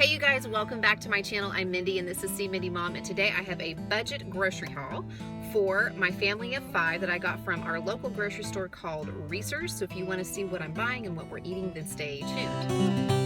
Hey you guys, welcome back to my channel. I'm Mindy and this is See Mindy Mom, and today I have a budget grocery haul for my family of 5 that I got from our local grocery store called Reese's. So if you want to see what I'm buying and what we're eating, then stay tuned.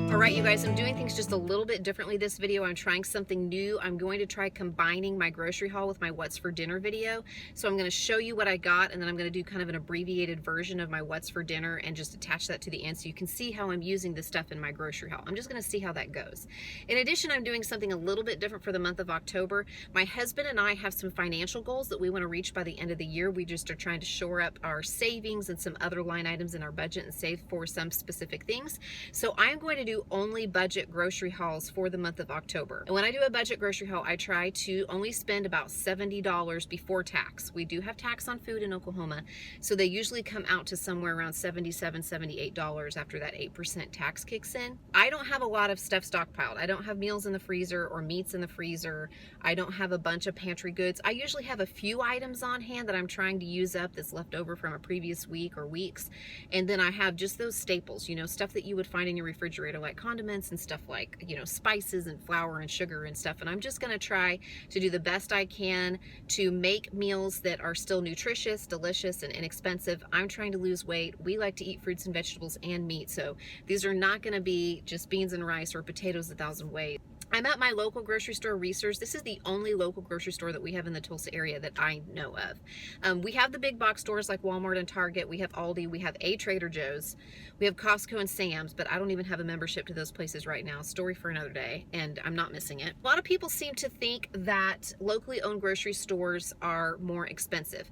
All right, you guys, I'm doing things just a little bit differently this video. I'm trying something new. I'm going to try combining my grocery haul with my what's for dinner video. So I'm going to show you what I got, and then I'm going to do kind of an abbreviated version of my what's for dinner and just attach that to the end so you can see how I'm using this stuff in my grocery haul. I'm just going to see how that goes. In addition, I'm doing something a little bit different for the month of October. My husband and I have some financial goals that we want to reach by the end of the year. We just are trying to shore up our savings and some other line items in our budget and save for some specific things. So I'm going to do only budget grocery hauls for the month of October. And when I do a budget grocery haul, I try to only spend about $70 before tax. We do have tax on food in Oklahoma, so they usually come out to somewhere around $77, $78 after that 8% tax kicks in. I don't have a lot of stuff stockpiled. I don't have meals in the freezer or meats in the freezer. I don't have a bunch of pantry goods. I usually have a few items on hand that I'm trying to use up that's left over from a previous week or weeks. And then I have just those staples, you know, stuff that you would find in your refrigerator, like condiments and stuff like, you know, spices and flour and sugar and stuff. And I'm just going to try to do the best I can to make meals that are still nutritious, delicious, and inexpensive. I'm trying to lose weight. We like to eat fruits and vegetables and meat, so these are not going to be just beans and rice or potatoes 1,000 ways. I'm at my local grocery store, Reese's. This is the only local grocery store that we have in the Tulsa area that I know of. We have the big box stores like Walmart and Target. We have Aldi. We have a Trader Joe's. We have Costco and Sam's, but I don't even have a membership to those places right now. Story for another day, and I'm not missing it. A lot of people seem to think that locally owned grocery stores are more expensive.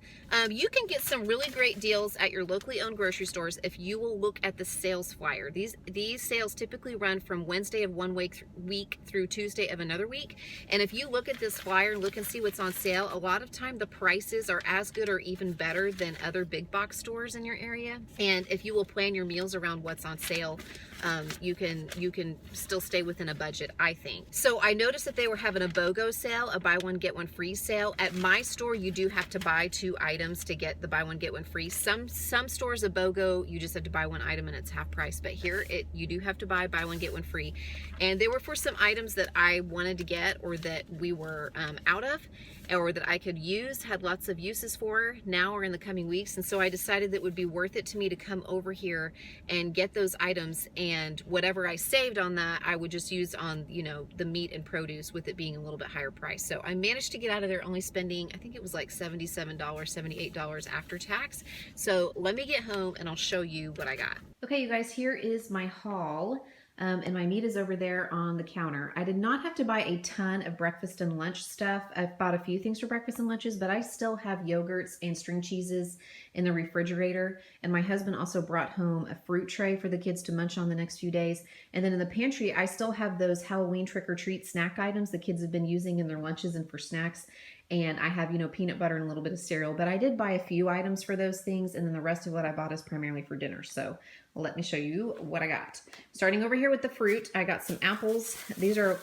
You can get some really great deals at your locally owned grocery stores if you will look at the sales flyer. These sales typically run from Wednesday of one week through Tuesday of another week. And if you look at this flyer and look and see what's on sale, a lot of time the prices are as good or even better than other big box stores in your area. And if you will plan your meals around what's on sale, you can still stay within a budget, I think. So I noticed that they were having a BOGO sale, a buy one get one free sale. At my store, you do have to buy 2 items to get the buy one get one free. Some stores, a BOGO, you just have to buy 1 item and it's half price. But here, you do have to buy one get one free. And they were for some items that I wanted to get, or that we were out of, or that I could use, had lots of uses for now or in the coming weeks. And so I decided that it would be worth it to me to come over here and get those items, and whatever I saved on that, I would just use on, you know, the meat and produce, with it being a little bit higher price. So I managed to get out of there only spending, I think it was like $77, $78 after tax. So let me get home and I'll show you what I got. Okay, you guys, here is my haul. And my meat is over there on the counter. I did not have to buy a ton of breakfast and lunch stuff. I've bought a few things for breakfast and lunches, but I still have yogurts and string cheeses in the refrigerator. And my husband also brought home a fruit tray for the kids to munch on the next few days. And then in the pantry, I still have those Halloween trick-or-treat snack items the kids have been using in their lunches and for snacks. And I have, you know, peanut butter and a little bit of cereal, but I did buy a few items for those things, and then the rest of what I bought is primarily for dinner. So let me show you what I got. Starting over here with the fruit, I got some apples. These are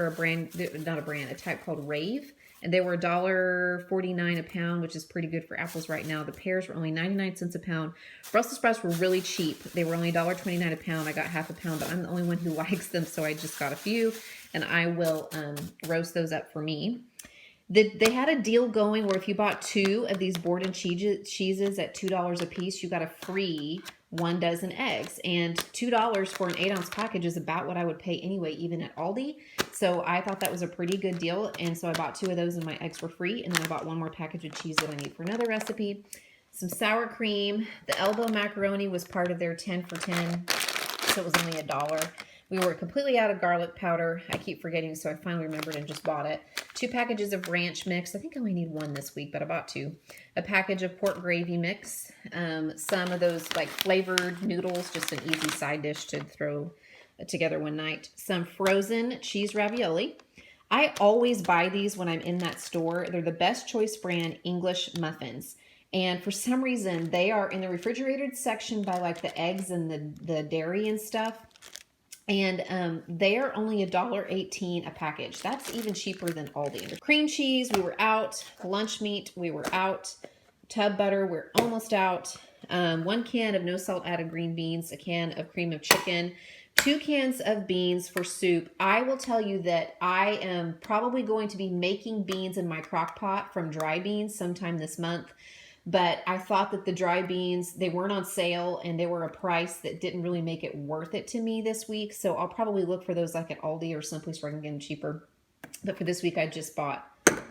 a brand, not a brand, a type called Rave, and they were $1.49 a pound, which is pretty good for apples right now. The pears were only 99 cents a pound. Brussels sprouts were really cheap. They were only $1.29 a pound. I got half a pound, but I'm the only one who likes them, so I just got a few, and I will roast those up for me. They had a deal going where if you bought 2 of these Borden cheeses at $2 a piece, you got a free 1 dozen eggs. And $2 for an 8-ounce package is about what I would pay anyway, even at Aldi. So I thought that was a pretty good deal. And so I bought 2 of those and my eggs were free. And then I bought 1 more package of cheese that I need for another recipe. Some sour cream. The elbow macaroni was part of their 10 for 10. So it was only $1. We were completely out of garlic powder. I keep forgetting, so I finally remembered and just bought it. 2 packages of ranch mix. I think I only need 1 this week, but I bought 2. A package of pork gravy mix. Some of those like flavored noodles, just an easy side dish to throw together one night. Some frozen cheese ravioli. I always buy these when I'm in that store. They're the Best Choice brand English muffins. And for some reason, they are in the refrigerated section by like the eggs and the dairy and stuff. And they are only $1.18 a package. That's even cheaper than Aldi. The cream cheese, we were out. Lunch meat, we were out. Tub butter, we're almost out. 1 can of no salt added green beans, a can of cream of chicken, 2 cans of beans for soup. I will tell you that I am probably going to be making beans in my crock pot from dry beans sometime this month. But I thought that the dry beans, they weren't on sale and they were a price that didn't really make it worth it to me this week. So I'll probably look for those like at Aldi or someplace where I can get them cheaper. But for this week, I just bought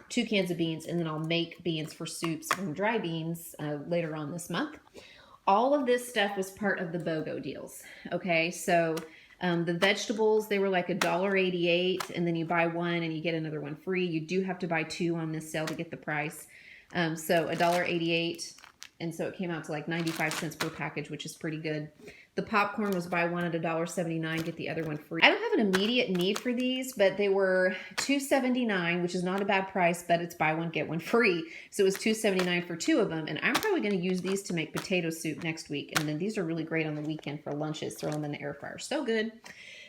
2 cans of beans, and then I'll make beans for soups from dry beans later on this month. All of this stuff was part of the BOGO deals. Okay, so the vegetables, they were like $1.88, and then you buy one and you get another one free. You do have to buy 2 on this sale to get the price. So $1.88, and so it came out to like 95 cents per package, which is pretty good. The popcorn was buy one at $1.79, get the other one free. I don't have an immediate need for these, but they were $2.79, which is not a bad price, but it's buy one, get one free. So it was $2.79 for 2 of them, and I'm probably going to use these to make potato soup next week. And then these are really great on the weekend for lunches. Throw them in the air fryer. So good.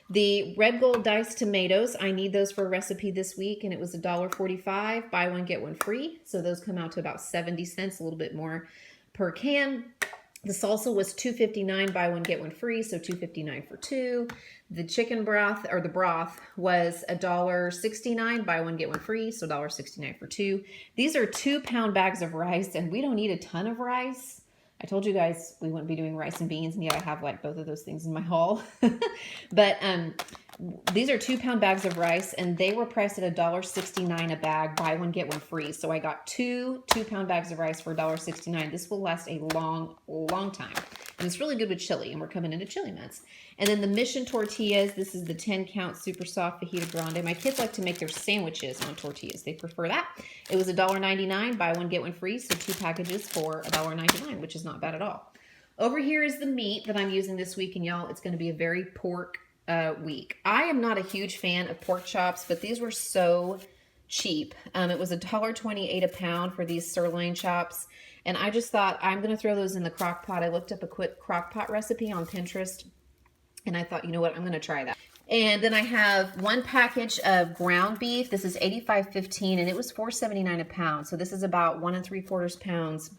The red gold diced tomatoes, I need those for a recipe this week, and it was $1.45, buy one, get one free. So those come out to about 70 cents, a little bit more per can. The salsa was $2.59, buy one, get one free, so $2.59 for 2. The chicken broth, or the broth, was $1.69, buy one, get one free, so $1.69 for 2. These are 2-pound bags of rice, and we don't need a ton of rice. I told you guys we wouldn't be doing rice and beans, and yet I have like both of those things in my haul. But these are 2-pound bags of rice, and they were priced at $1.69 a bag, buy one, get one free. So I got 2 2-pound bags of rice for $1.69. This will last a long, long time. And it's really good with chili, and we're coming into chili months. And then the Mission tortillas, this is the 10-count super soft fajita grande. My kids like to make their sandwiches on tortillas. They prefer that. It was $1.99, buy one, get one free, so 2 packages for $1.99, which is not bad at all. Over here is the meat that I'm using this week, and y'all, it's going to be a very pork week. I am not a huge fan of pork chops, but these were so cheap. It was $1.28 a pound for these sirloin chops, and I just thought I'm going to throw those in the crock pot. I looked up a quick crock pot recipe on Pinterest, and I thought, you know what, I'm going to try that. And then I have 1 package of ground beef. This is 85.15, and it was $4.79 a pound. So this is about 1 3/4 pounds.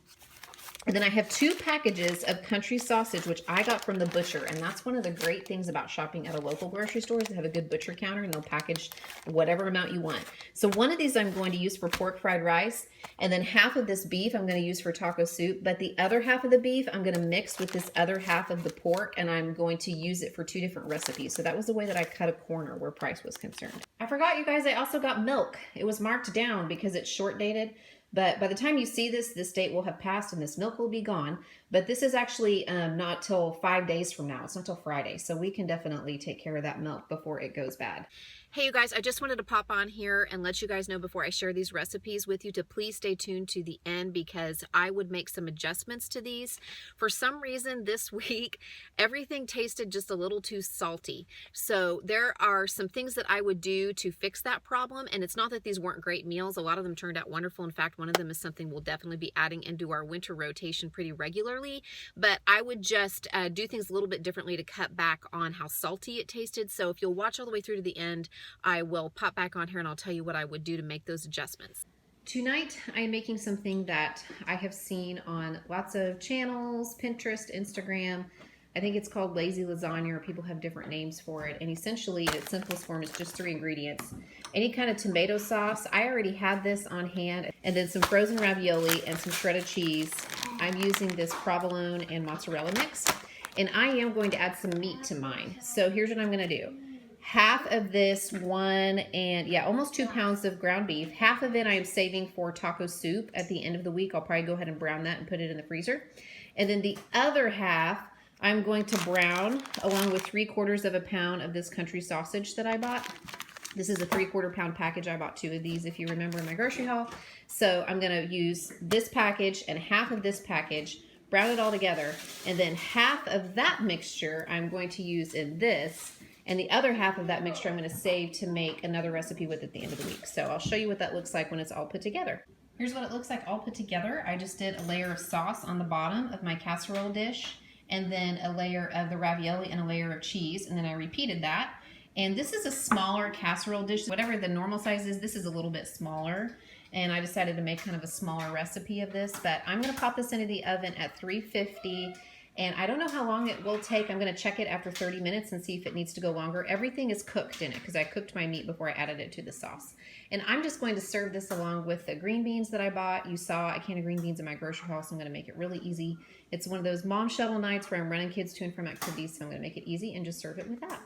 And then I have 2 packages of country sausage, which I got from the butcher. And that's one of the great things about shopping at a local grocery store is they have a good butcher counter, and they'll package whatever amount you want. So one of these I'm going to use for pork fried rice. And then half of this beef I'm going to use for taco soup. But the other half of the beef I'm going to mix with this other half of the pork, and I'm going to use it for 2 different recipes. So that was the way that I cut a corner where price was concerned. I forgot, you guys, I also got milk. It was marked down because it's short dated. But by the time you see this, this date will have passed and this milk will be gone. But this is actually not till 5 days from now. It's not till Friday. So we can definitely take care of that milk before it goes bad. Hey, you guys, I just wanted to pop on here and let you guys know before I share these recipes with you to please stay tuned to the end, because I would make some adjustments to these. For some reason this week, everything tasted just a little too salty. So there are some things that I would do to fix that problem. And it's not that these weren't great meals. A lot of them turned out wonderful. In fact, one of them is something we'll definitely be adding into our winter rotation pretty regularly. But I would just do things a little bit differently to cut back on how salty it tasted. So if you'll watch all the way through to the end, I will pop back on here and I'll tell you what I would do to make those adjustments. Tonight, I am making something that I have seen on lots of channels, Pinterest, Instagram. I think it's called lazy lasagna, or people have different names for it. And essentially, in its simplest form, it's just 3 ingredients. Any kind of tomato sauce. I already had this on hand. And then some frozen ravioli and some shredded cheese. I'm using this provolone and mozzarella mix. And I am going to add some meat to mine. So here's what I'm going to do. Half of this almost 2 pounds of ground beef. Half of it I am saving for taco soup at the end of the week. I'll probably go ahead and brown that and put it in the freezer. And then the other half I'm going to brown along with 3/4 pound of this country sausage that I bought. This is a 3/4 pound package. I bought 2 of these, if you remember, in my grocery haul. So I'm going to use this package and half of this package, brown it all together, and then half of that mixture I'm going to use in this. And the other half of that mixture I'm going to save to make another recipe with at the end of the week. So I'll show you what that looks like when it's all put together. Here's what it looks like all put together. I just did a layer of sauce on the bottom of my casserole dish, and then a layer of the ravioli and a layer of cheese, and then I repeated that. And this is a smaller casserole dish. Whatever the normal size is, this is a little bit smaller. and I decided to make kind of a smaller recipe of this, but I'm gonna pop this into the oven at 350, and I don't know how long it will take. I'm gonna check it after 30 minutes and see if it needs to go longer. Everything is cooked in it because I cooked my meat before I added it to the sauce. And I'm just going to serve this along with the green beans that I bought. You saw a can of green beans in my grocery haul, so I'm gonna make it really easy. It's one of those mom shuttle nights where I'm running kids to and from activities, so I'm gonna make it easy and just serve it with that.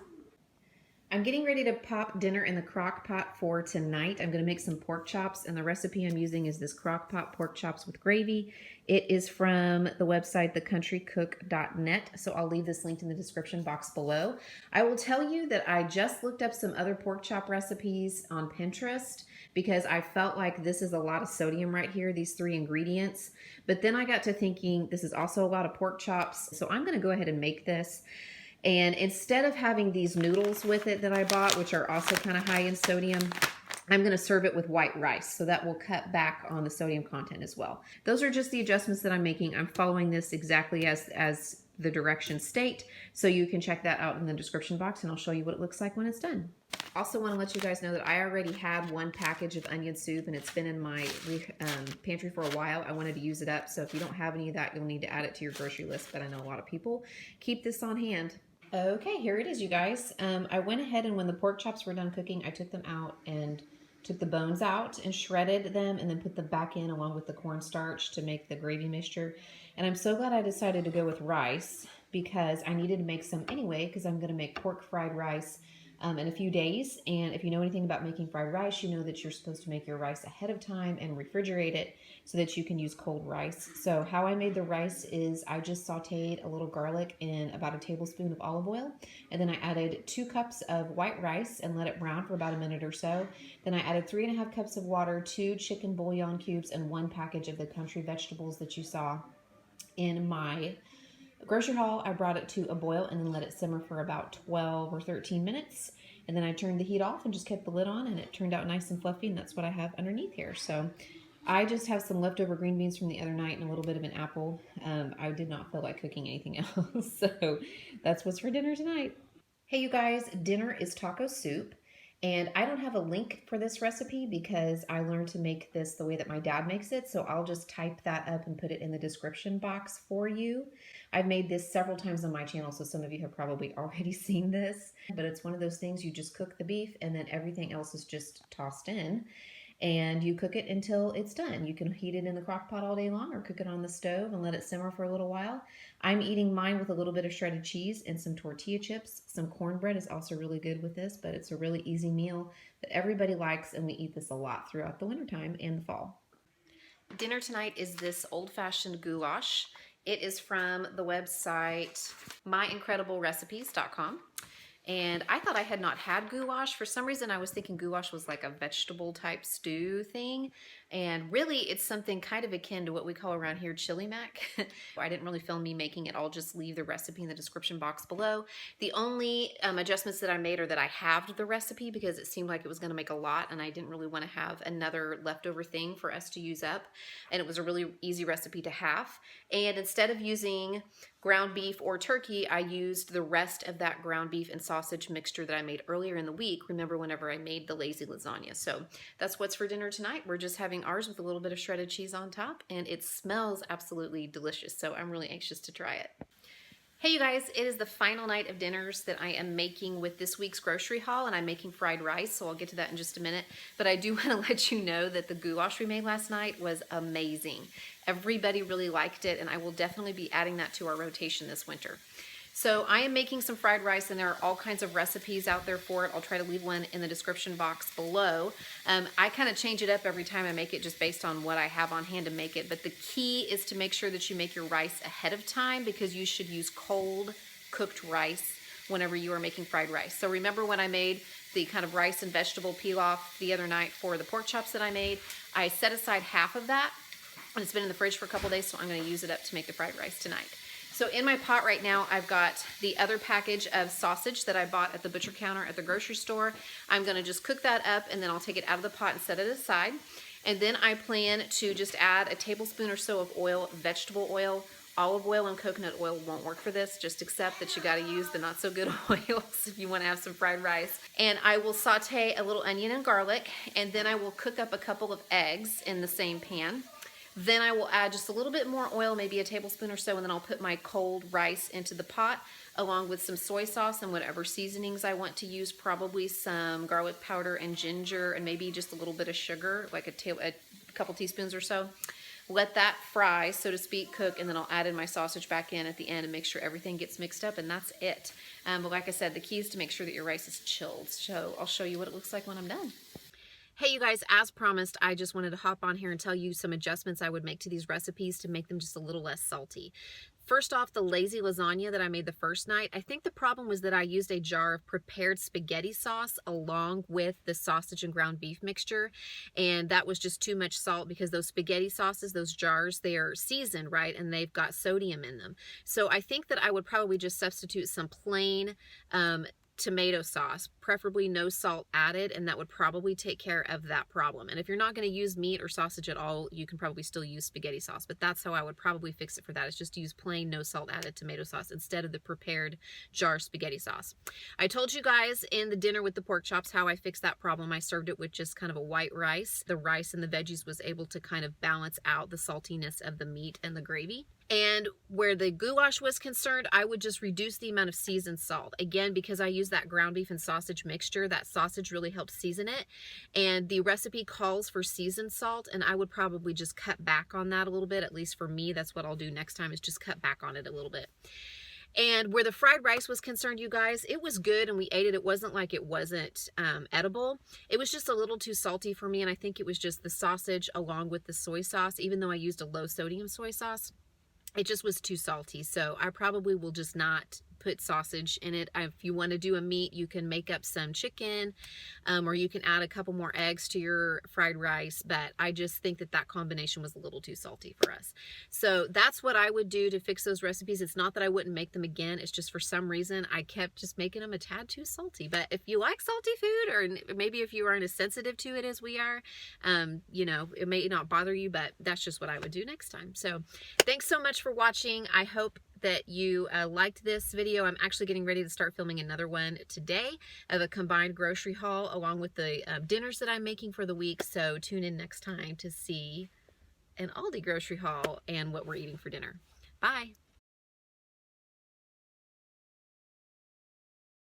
I'm getting ready to pop dinner in the crock pot for tonight. I'm going to make some pork chops, and the recipe I'm using is this crock pot pork chops with gravy. It is from the website thecountrycook.net, so I'll leave this linked in the description box below. I will tell you that I just looked up some other pork chop recipes on Pinterest because I felt like this is a lot of sodium right here, these 3 ingredients. But then I got to thinking this is also a lot of pork chops, so I'm going to go ahead and make this. And instead of having these noodles with it that I bought, which are also kind of high in sodium, I'm going to serve it with white rice. So that will cut back on the sodium content as well. Those are just the adjustments that I'm making. I'm following this exactly as the directions state. So you can check that out in the description box, and I'll show you what it looks like when it's done. Also want to let you guys know that I already had 1 package of onion soup, and it's been in my pantry for a while. I wanted to use it up. So if you don't have any of that, you'll need to add it to your grocery list. But I know a lot of people keep this on hand. Okay, here it is, you guys. I went ahead, and when the pork chops were done cooking, I took them out and took the bones out and shredded them and then put them back in along with the cornstarch to make the gravy mixture. And I'm so glad I decided to go with rice because I needed to make some anyway because I'm going to make pork fried rice in a few days. And if you know anything about making fried rice, you know that you're supposed to make your rice ahead of time and refrigerate it so that you can use cold rice. So how I made the rice is I just sauteed a little garlic in about a tablespoon of olive oil, and then I added 2 cups of white rice and let it brown for about a minute or so. Then I added 3.5 cups of water, 2 chicken bouillon cubes, and 1 package of the country vegetables that you saw in my grocery haul. I brought it to a boil and then let it simmer for about 12 or 13 minutes. And then I turned the heat off and just kept the lid on, and it turned out nice and fluffy, and that's what I have underneath here. So I just have some leftover green beans from the other night and a little bit of an apple. I did not feel like cooking anything else, so that's what's for dinner tonight. Hey, you guys, dinner is taco soup. And I don't have a link for this recipe because I learned to make this the way that my dad makes it. So I'll just type that up and put it in the description box for you. I've made this several times on my channel, so some of you have probably already seen this. But it's one of those things, you just cook the beef and then everything else is just tossed in. And you cook it until it's done. You can heat it in the crock pot all day long or cook it on the stove and let it simmer for a little while. I'm eating mine with a little bit of shredded cheese and some tortilla chips. Some cornbread is also really good with this, but it's a really easy meal that everybody likes, and we eat this a lot throughout the wintertime and the fall. Dinner tonight is this old-fashioned goulash. It is from the website myincrediblerecipes.com. And I thought I had not had goulash. For some reason, I was thinking goulash was like a vegetable type stew thing. And really, it's something kind of akin to what we call around here chili mac. I didn't really film me making it. I'll just leave the recipe in the description box below. The only adjustments that I made are that I halved the recipe because it seemed like it was going to make a lot, and I didn't really want to have another leftover thing for us to use up. And it was a really easy recipe to half. And instead of using ground beef or turkey, I used the rest of that ground beef and sausage mixture that I made earlier in the week. Remember, whenever I made the lazy lasagna. So that's what's for dinner tonight. We're just having ours with a little bit of shredded cheese on top, and it smells absolutely delicious. So I'm really anxious to try it. Hey you guys, it is the final night of dinners that I am making with this week's grocery haul, and I'm making fried rice, so I'll get to that in just a minute. But I do want to let you know that the goulash we made last night was amazing. Everybody really liked it, and I will definitely be adding that to our rotation this winter. So I am making some fried rice, and there are all kinds of recipes out there for it. I'll try to leave one in the description box below. I kind of change it up every time I make it just based on what I have on hand to make it. But the key is to make sure that you make your rice ahead of time, because you should use cold cooked rice whenever you are making fried rice. So remember when I made the kind of rice and vegetable pilaf the other night for the pork chops that I made, I set aside half of that, and it's been in the fridge for a couple days, so I'm going to use it up to make the fried rice tonight. So in my pot right now, I've got the other package of sausage that I bought at the butcher counter at the grocery store. I'm going to just cook that up, and then I'll take it out of the pot and set it aside. And then I plan to just add a tablespoon or so of oil, vegetable oil, Olive oil and coconut oil won't work for this. Just accept that you got to use the not so good oils if you want to have some fried rice. And I will saute a little onion and garlic, and then I will cook up a couple of eggs in the same pan. Then I will add just a little bit more oil, maybe a tablespoon or so, and then I'll put my cold rice into the pot along with some soy sauce and whatever seasonings I want to use, probably some garlic powder and ginger and maybe just a little bit of sugar, like a couple teaspoons or so. Let that fry, so to speak, cook, and then I'll add in my sausage back in at the end and make sure everything gets mixed up, and that's it. But like I said, the key is to make sure that your rice is chilled. So I'll show you what it looks like when I'm done. Hey you guys, as promised, I just wanted to hop on here and tell you some adjustments I would make to these recipes to make them just a little less salty. First off, the lazy lasagna that I made the first night, I think the problem was that I used a jar of prepared spaghetti sauce along with the sausage and ground beef mixture, and that was just too much salt because those spaghetti sauces, those jars, they are seasoned, right, and they've got sodium in them. So I think that I would probably just substitute some plain tomato sauce, preferably no salt added, and that would probably take care of that problem. And if you're not going to use meat or sausage at all, you can probably still use spaghetti sauce, but that's how I would probably fix it for that, is just use plain no salt added tomato sauce instead of the prepared jar spaghetti sauce. I told you guys in the dinner with the pork chops how I fixed that problem. I served it with just kind of a white rice. The rice and the veggies was able to kind of balance out the saltiness of the meat and the gravy. And where the goulash was concerned, I would just reduce the amount of seasoned salt. Again, because I use that ground beef and sausage mixture, that sausage really helps season it. And the recipe calls for seasoned salt, and I would probably just cut back on that a little bit. At least for me, that's what I'll do next time, is just cut back on it a little bit. And where the fried rice was concerned, you guys, it was good and we ate it. It wasn't like it wasn't edible. It was just a little too salty for me, and I think it was just the sausage along with the soy sauce, even though I used a low sodium soy sauce. It just was too salty, so I probably will just not put sausage in it. If you want to do a meat, you can make up some chicken, or you can add a couple more eggs to your fried rice, but I just think that that combination was a little too salty for us. So that's what I would do to fix those recipes. It's not that I wouldn't make them again, it's just for some reason I kept just making them a tad too salty. But if you like salty food, or maybe if you aren't as sensitive to it as we are, you know, it may not bother you, but that's just what I would do next time. So thanks so much for watching. I hope that you liked this video. I'm actually getting ready to start filming another one today of a combined grocery haul along with the dinners that I'm making for the week. So tune in next time to see an Aldi grocery haul and what we're eating for dinner. Bye.